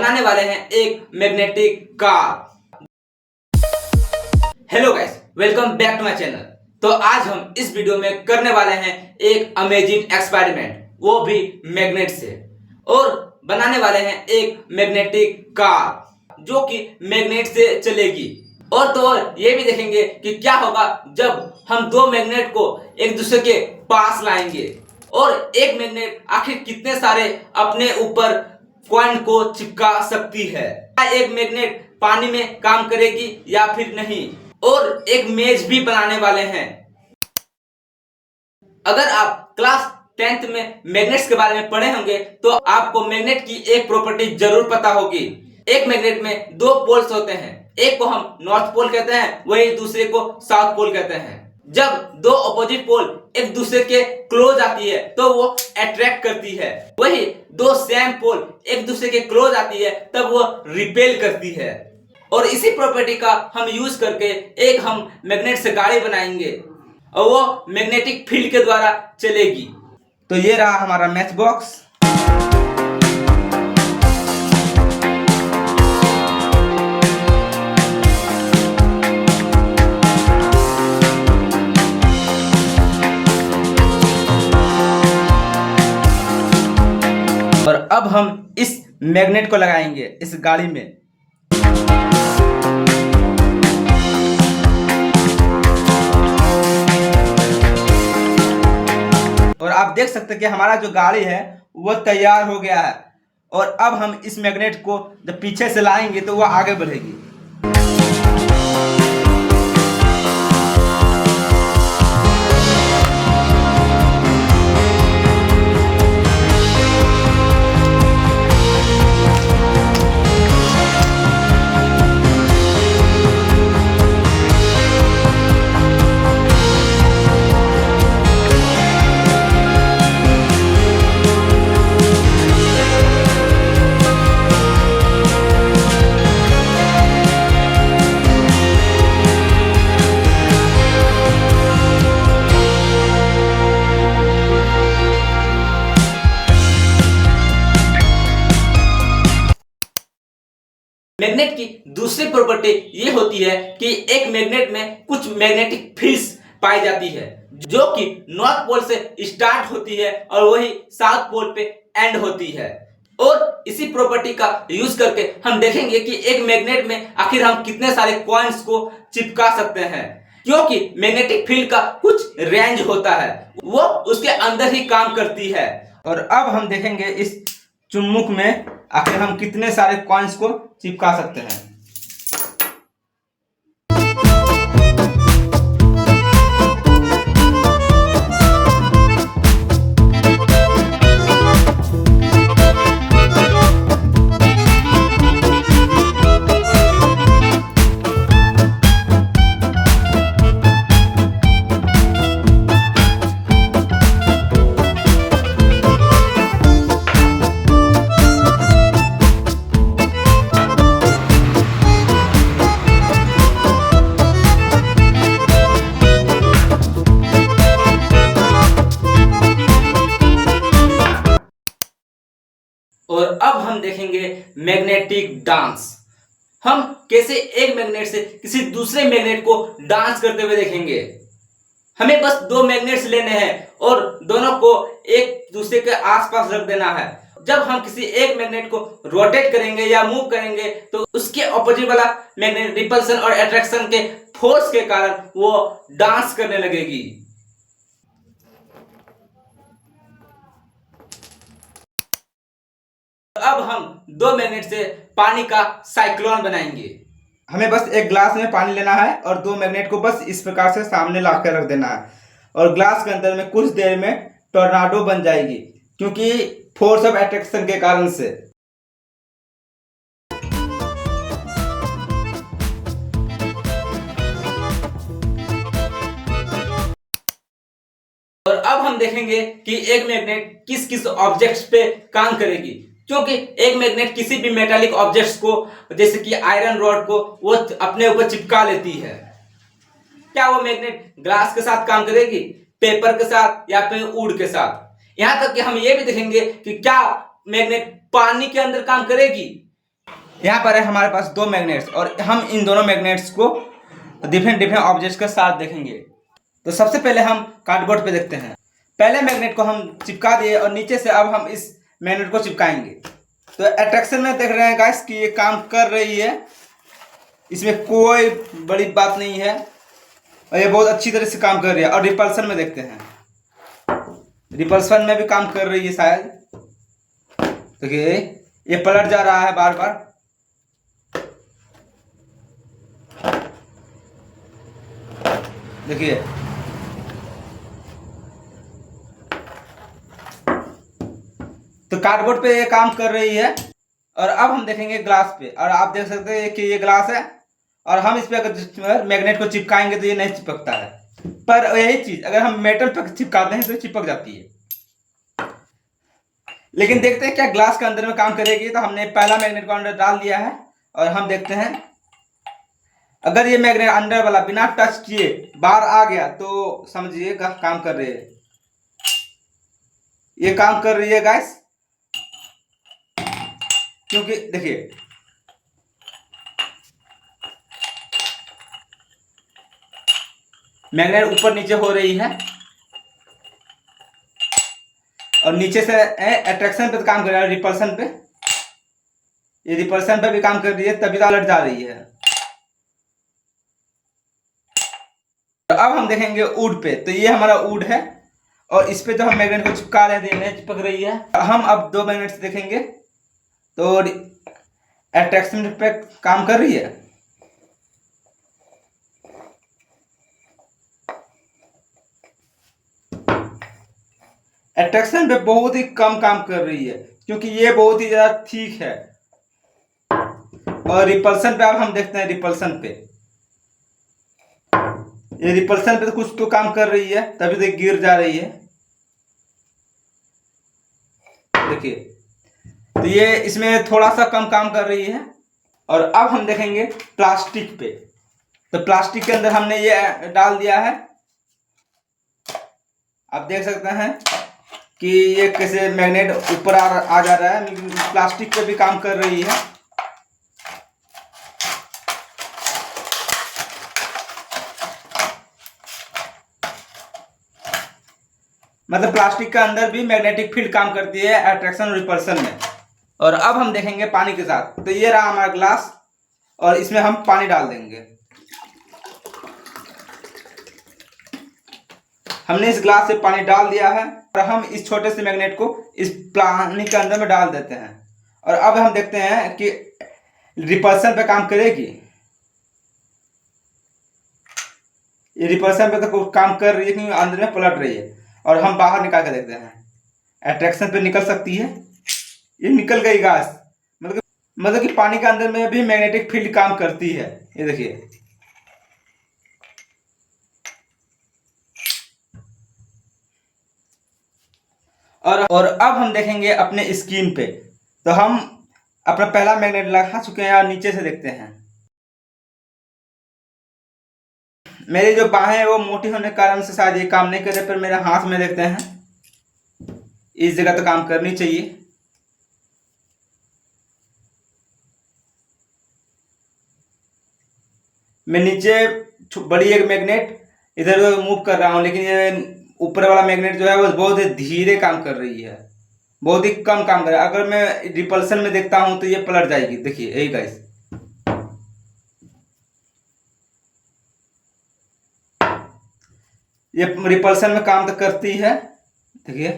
बनाने वाले हैं एक magnetic car. Hello guys, welcome back to my channel. तो आज हम इस वीडियो में करने वाले हैं एक अमेजिंग एक्सपेरिमेंट, वो भी मैग्नेट से, और बनाने वाले हैं एक मैग्नेटिक कार जो कि मैग्नेट से चलेगी। और तो और ये भी देखेंगे कि क्या होगा जब हम दो मैग्नेट को एक दूसरे के पास लाएंगे और एक मैग्नेट आखिर कितने सारे अपने ऊपर कॉइन को चिपका सकती है। क्या एक मैग्नेट पानी में काम करेगी या फिर नहीं, और एक मेज भी बनाने वाले हैं। अगर आप क्लास 10th में मैग्नेट्स के बारे में पढ़े होंगे तो आपको मैग्नेट की एक प्रॉपर्टी जरूर पता होगी। एक मैग्नेट में दो पोल्स होते हैं, एक को हम नॉर्थ पोल कहते हैं, वही दूसरे को साउथ पोल कहते हैं। जब दो अपोजिट पोल एक दूसरे के क्लोज आती है तो वो अट्रैक्ट करती है, वही दो सेम पोल एक दूसरे के क्लोज आती है तब वो रिपेल करती है। और इसी प्रॉपर्टी का हम यूज करके एक हम मैग्नेट से गाड़ी बनाएंगे और वो मैग्नेटिक फील्ड के द्वारा चलेगी। तो ये रहा हमारा मैच बॉक्स। और अब हम इस मैग्नेट को लगाएंगे इस गाड़ी में। और आप देख सकते हैं कि हमारा जो गाड़ी है वो तैयार हो गया है। और अब हम इस मैग्नेट को जब पीछे से लाएंगे तो वो आगे बढ़ेगी। मैग्नेट की दूसरी प्रॉपर्टी ये होती है कि एक मैग्नेट में कुछ मैग्नेटिक फील्ड्स पाई जाती है जो कि नॉर्थ पोल से स्टार्ट होती है और वही साउथ पोल पे एंड होती है। और इसी प्रॉपर्टी का यूज करके हम देखेंगे कि एक मैग्नेट में आखिर हम कितने सारे कॉइन्स को चिपका सकते हैं, क्योंकि मैग्नेटिक फील्ड का कुछ रेंज होता है, वो उसके अंदर ही काम करती है। और अब हम देखेंगे इस चुम्बक में आखिर हम कितने सारे कॉइन्स को चिपका सकते हैं। और अब हम देखेंगे मैग्नेटिक डांस। हम कैसे एक मैग्नेट से किसी दूसरे मैग्नेट को डांस करते हुए देखेंगे। हमें बस दो मैग्नेट्स लेने हैं और दोनों को एक दूसरे के आसपास रख देना है। जब हम किसी एक मैग्नेट को रोटेट करेंगे या मूव करेंगे तो उसके ऑपोजिट वाला मैग्नेट रिपल्सन और अट्रैक्शन के फोर्स के कारण वो डांस करने लगेगी। अब हम दो मैग्नेट से पानी का साइक्लोन बनाएंगे। हमें बस एक ग्लास में पानी लेना है और दो मैग्नेट को बस इस प्रकार से सामने ला कर रख देना है और ग्लास के अंदर में कुछ देर में टॉर्नाडो बन जाएगी, क्योंकि फोर्स ऑफ अट्रैक्शन के कारण से। और अब हम देखेंगे कि एक मैग्नेट किस किस ऑब्जेक्ट्स पे काम करेगी, क्योंकि एक मैग्नेट किसी भी मेटालिक ऑब्जेक्ट्स को जैसे कि आयरन रॉड को वो अपने ऊपर चिपका लेती है। क्या वो मैग्नेट ग्लास के साथ काम करेगी, पेपर के साथ या फिर वुड के साथ। यहां तक कि हम ये भी देखेंगे कि क्या मैग्नेट पानी के अंदर काम करेगी, यहाँ पर है हमारे पास दो मैग्नेट्स और हम इन दोनों मैग्नेट्स को डिफरेंट ऑब्जेक्ट्स के साथ देखेंगे। तो सबसे पहले हम कार्डबोर्ड पे देखते हैं। पहले मैग्नेट को हम चिपका दिए और नीचे से अब हम इस मैग्नेट को चिपकाएंगे। तो अट्रैक्शन में देख रहे हैं गाइस कि ये काम कर रही है, इसमें कोई बड़ी बात नहीं है और ये बहुत अच्छी तरह से काम कर रही है। और रिपल्सन में देखते हैं, रिपल्सन में भी काम कर रही है शायद। देखिए ये पलट जा रहा है बार बार। देखिए तो कार्डबोर्ड पे ये काम कर रही है। और अब हम देखेंगे ग्लास पे, और आप देख सकते हैं कि ये ग्लास है और हम इस पे अगर मैग्नेट को चिपकाएंगे तो ये नहीं चिपकता है। पर यही चीज अगर हम मेटल पर चिपकाते हैं तो चिपक जाती है। लेकिन देखते हैं क्या ग्लास के अंदर में काम करेगी। तो हमने पहला मैग्नेट को अंदर डाल दिया है और हम देखते हैं अगर ये मैग्नेट अंदर वाला बिना टच किए बाहर आ गया तो समझिएगा काम कर रही है। ये काम कर रही है गाइस, क्योंकि देखिए मैग्नेट ऊपर नीचे हो रही है और नीचे से अट्रैक्शन पे काम कर रहा है, रिपल्सन पे। ये रिपल्सन पे भी काम कर रही है, तभी तो अलट जा रही है। तो अब हम देखेंगे वुड पे। तो ये हमारा वुड है और इस पे जो हम मैग्नेट को चिपका रहे थे नहीं चिपक रही है। हम अब दो मैग्नेट देखेंगे तो अट्रैक्शन पे काम कर रही है। अट्रैक्शन पे बहुत ही कम काम कर रही है क्योंकि ये बहुत ही ज्यादा ठीक है। और रिपल्सन पे अब हम देखते हैं, रिपल्सन पे ये रिपल्सन पे तो कुछ तो काम कर रही है, तभी तो गिर जा रही है। देखिए तो ये इसमें थोड़ा सा कम काम कर रही है। और अब हम देखेंगे प्लास्टिक पे। तो प्लास्टिक के अंदर हमने ये डाल दिया है। आप देख सकते हैं कि ये कैसे मैग्नेट ऊपर आ जा रहा है, लेकिन प्लास्टिक पे भी काम कर रही है। मतलब प्लास्टिक के अंदर भी मैग्नेटिक फील्ड काम करती है अट्रैक्शन और रिपल्सन में। और अब हम देखेंगे पानी के साथ। तो ये रहा हमारा ग्लास और इसमें हम पानी डाल देंगे। हमने इस ग्लास से पानी डाल दिया है और हम इस छोटे से मैग्नेट को इस पानी के अंदर में डाल देते हैं। और अब हम देखते हैं कि रिपल्सन पे काम करेगी। ये रिपल्सन पे तो काम कर रही है क्योंकि अंदर में पलट रही है। और हम बाहर निकाल के देखते हैं, अट्रैक्शन पे निकल सकती है। ये निकल गई गैस। मतलब कि पानी के अंदर में भी मैग्नेटिक फील्ड काम करती है। ये देखिए और अब हम देखेंगे अपने स्क्रीन पे। तो हम अपना पहला मैग्नेट लगा चुके हैं और नीचे से देखते हैं। मेरी जो बाहें वो मोटी होने के कारण से शायद ये काम नहीं कर रहे, पर मेरे हाथ में देखते हैं इस जगह तो काम करनी चाहिए। मैं नीचे बड़ी एक मैग्नेट इधर उधर मूव कर रहा हूँ, लेकिन ये ऊपर वाला मैग्नेट जो है वो बहुत ही धीरे काम कर रही है, बहुत ही कम काम कर रहा है। अगर मैं रिपल्सन में देखता हूँ तो ये पलट जाएगी। देखिए यही गाइस, ये रिपल्सन में काम तो करती है। देखिए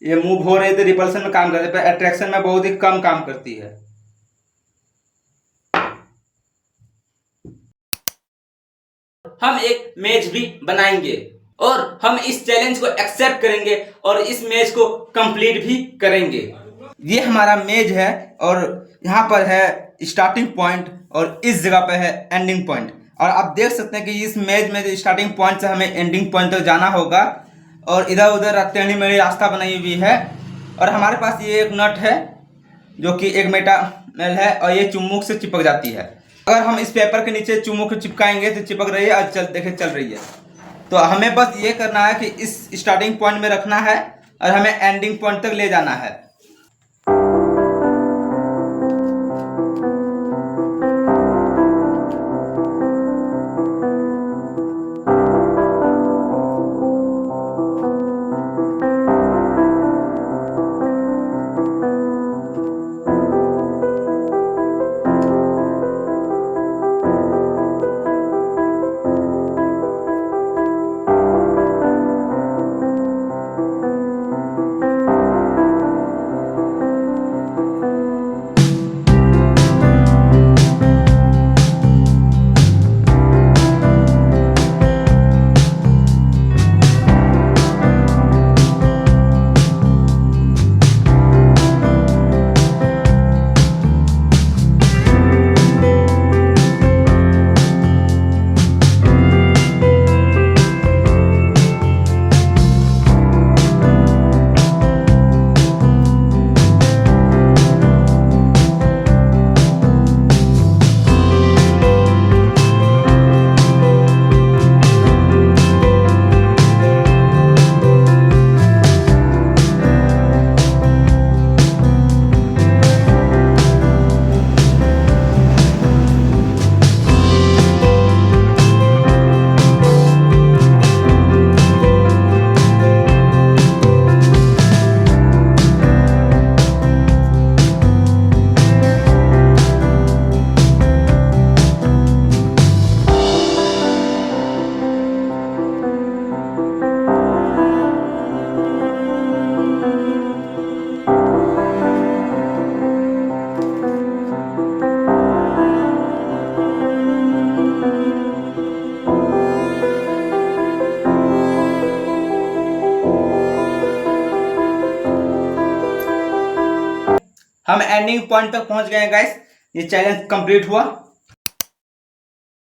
ये मूव हो रही थी, रिपल्सन में काम करती है, पर अट्रैक्शन में बहुत ही कम काम करती है। हम एक मेज भी बनाएंगे और हम इस चैलेंज को एक्सेप्ट करेंगे और इस मेज को कंप्लीट भी करेंगे। ये हमारा मेज है और यहाँ पर है स्टार्टिंग पॉइंट और इस जगह पे है एंडिंग पॉइंट। और आप देख सकते हैं कि इस मेज में जो स्टार्टिंग पॉइंट से हमें एंडिंग पॉइंट तक जाना होगा और इधर उधर टेढ़ी मेढ़ी रास्ता बनाई हुई है। और हमारे पास ये एक नट है जो कि एक मेटल है और ये चुम्बक से चिपक जाती है। अगर हम इस पेपर के नीचे चुम्बक चिपकाएंगे तो चिपक रही है और चल रही है। तो हमें बस ये करना है कि इस स्टार्टिंग पॉइंट में रखना है और हमें एंडिंग पॉइंट तक ले जाना है। हम एंडिंग पॉइंट तक पहुंच गए हैं गाइस। ये चैलेंज कंप्लीट हुआ।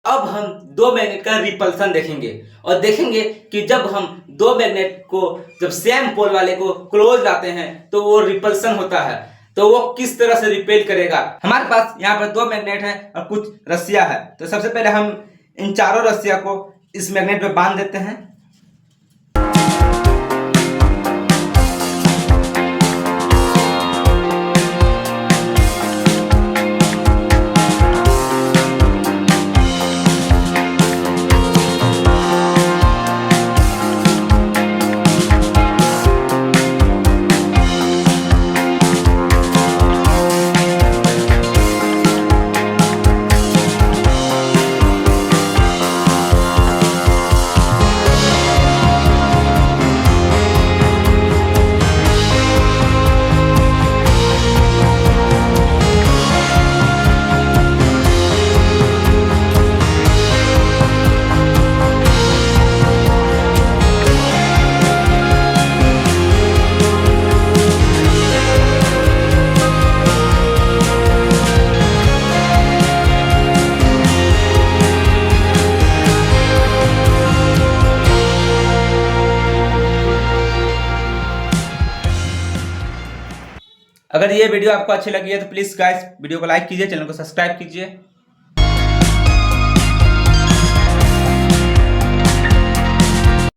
अब हम दो मैग्नेट का रिपल्सन देखेंगे और देखेंगे कि जब हम दो मैग्नेट को जब सेम पोल वाले को क्लोज लाते हैं तो वो रिपल्सन होता है, तो वो किस तरह से रिपेल करेगा। हमारे पास यहाँ पर दो मैग्नेट हैं और कुछ रस्सियां है। तो सबसे पहले हम इन चारों रस्सियां को इस मैग्नेट पे बांध देते हैं। अगर ये वीडियो आपको अच्छी लगी है तो प्लीज गाइस वीडियो को लाइक कीजिए, चैनल को सब्सक्राइब कीजिए।